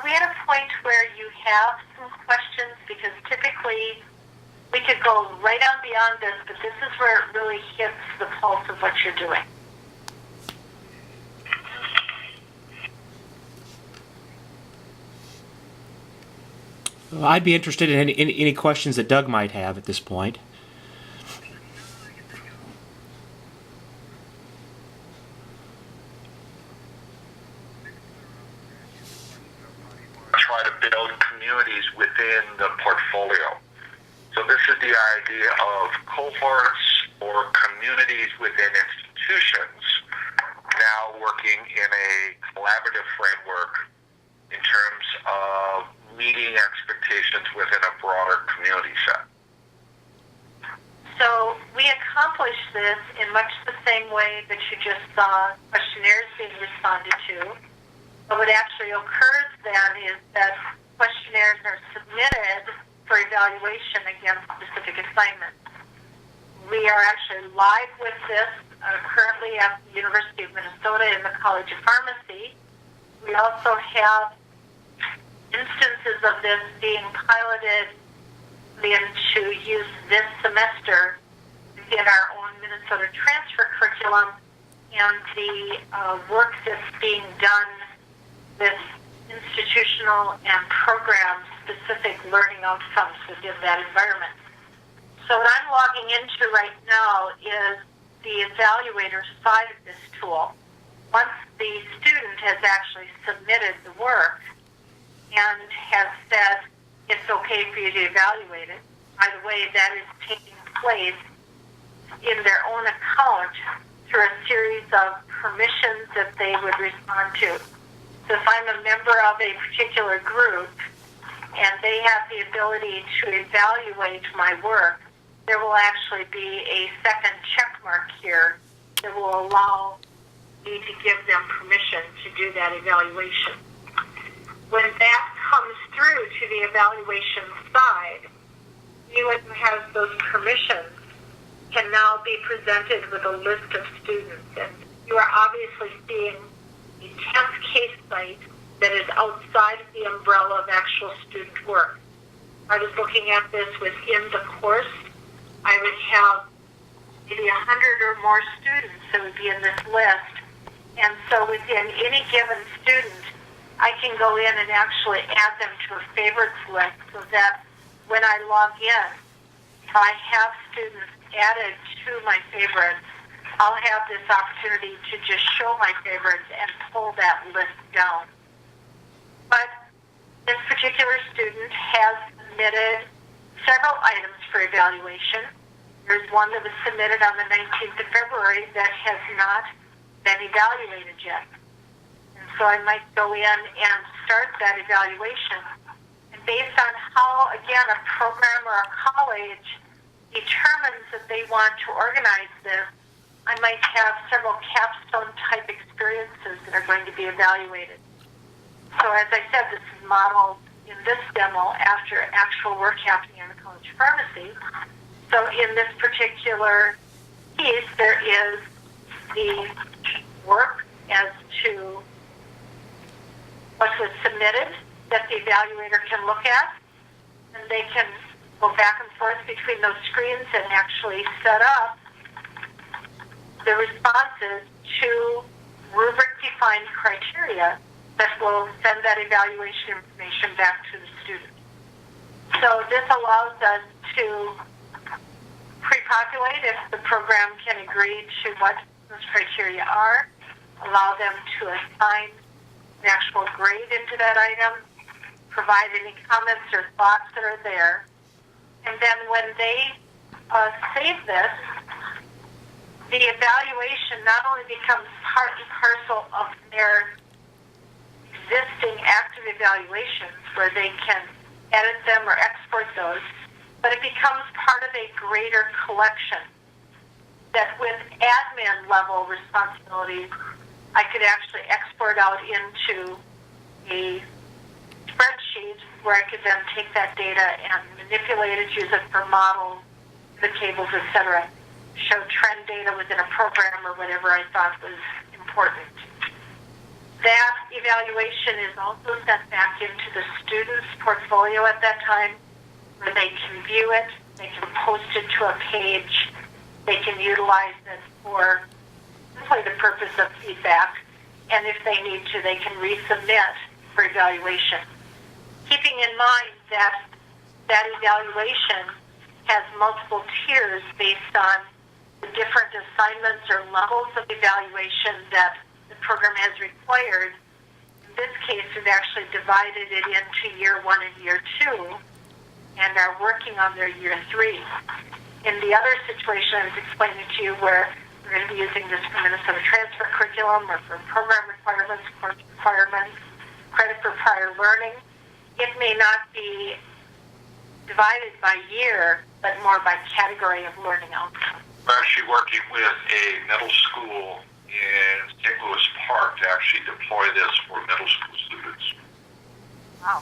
we at a point where you have some questions? Because typically we could go right on beyond this, but this is where it really hits the pulse of what you're doing. I'd be interested in any questions that Doug might have at this point. Try to build communities within the portfolio. So this is the idea of cohorts or communities within institutions now working in a collaborative framework in terms of meeting expectations within a broader community set. So we accomplish this in much the same way that you just saw questionnaires being responded to. But what actually occurs then is that questionnaires are submitted for evaluation against specific assignments. We are actually live with this currently at the University of Minnesota in the College of Pharmacy. We also have instances of this being piloted into use this semester within our own Minnesota transfer curriculum, and the work that's being done with institutional and program-specific learning outcomes within that environment. So what I'm logging into right now is the evaluator side of this tool. Once the student has actually submitted the work and has said it's okay for you to evaluate it, by the way, that is taking place in their own account through a series of permissions that they would respond to. So if I'm a member of a particular group and they have the ability to evaluate my work, there will actually be a second check mark here that will allow me to give them permission to do that evaluation. When that comes through to the evaluation side, anyone who has those permissions can now be presented with a list of students. And you are obviously seeing a 10th case site that is outside of the umbrella of actual student work. I was looking at this within the course. I would have maybe 100 or more students that would be in this list. And so within any given student, I can go in and actually add them to a favorites list so that when I log in, if I have students added to my favorites, I'll have this opportunity to just show my favorites and pull that list down. But this particular student has submitted several items for evaluation. There's one that was submitted on the 19th of February that has not been evaluated yet. And so I might go in and start that evaluation. And based on how, again, a program or a college determines that they want to organize this, I might have several capstone-type experiences that are going to be evaluated. So as I said, this is modeled in this demo after actual work happening in the College of Pharmacy. So in this particular piece, there is the work as to what was submitted that the evaluator can look at, and they can go back and forth between those screens and actually set up the responses to rubric-defined criteria that will send that evaluation information back to the student. So this allows us to pre-populate if the program can agree to what those criteria are, allow them to assign an actual grade into that item, provide any comments or thoughts that are there, and then when they save this, the evaluation not only becomes part and parcel of their existing active evaluations where they can edit them or export those, but it becomes part of a greater collection that with admin level responsibilities, I could actually export out into a spreadsheet where I could then take that data and manipulate it, use it for models, the tables, etc., show trend data within a program or whatever I thought was important. That evaluation is also sent back into the student's portfolio at that time, where they can view it, they can post it to a page, they can utilize it for simply the purpose of feedback, and if they need to, they can resubmit for evaluation. Keeping in mind that that evaluation has multiple tiers based on the different assignments or levels of evaluation that the program has required. In this case, we've actually divided it into year 1 and year 2 and are working on their year 3. In the other situation I was explaining to you where we're going to be using this for Minnesota transfer curriculum or for program requirements, course requirements, credit for prior learning, it may not be divided by year, but more by category of learning outcome. We're actually working with a middle school in St. Louis Park to actually deploy this for middle school students. Wow.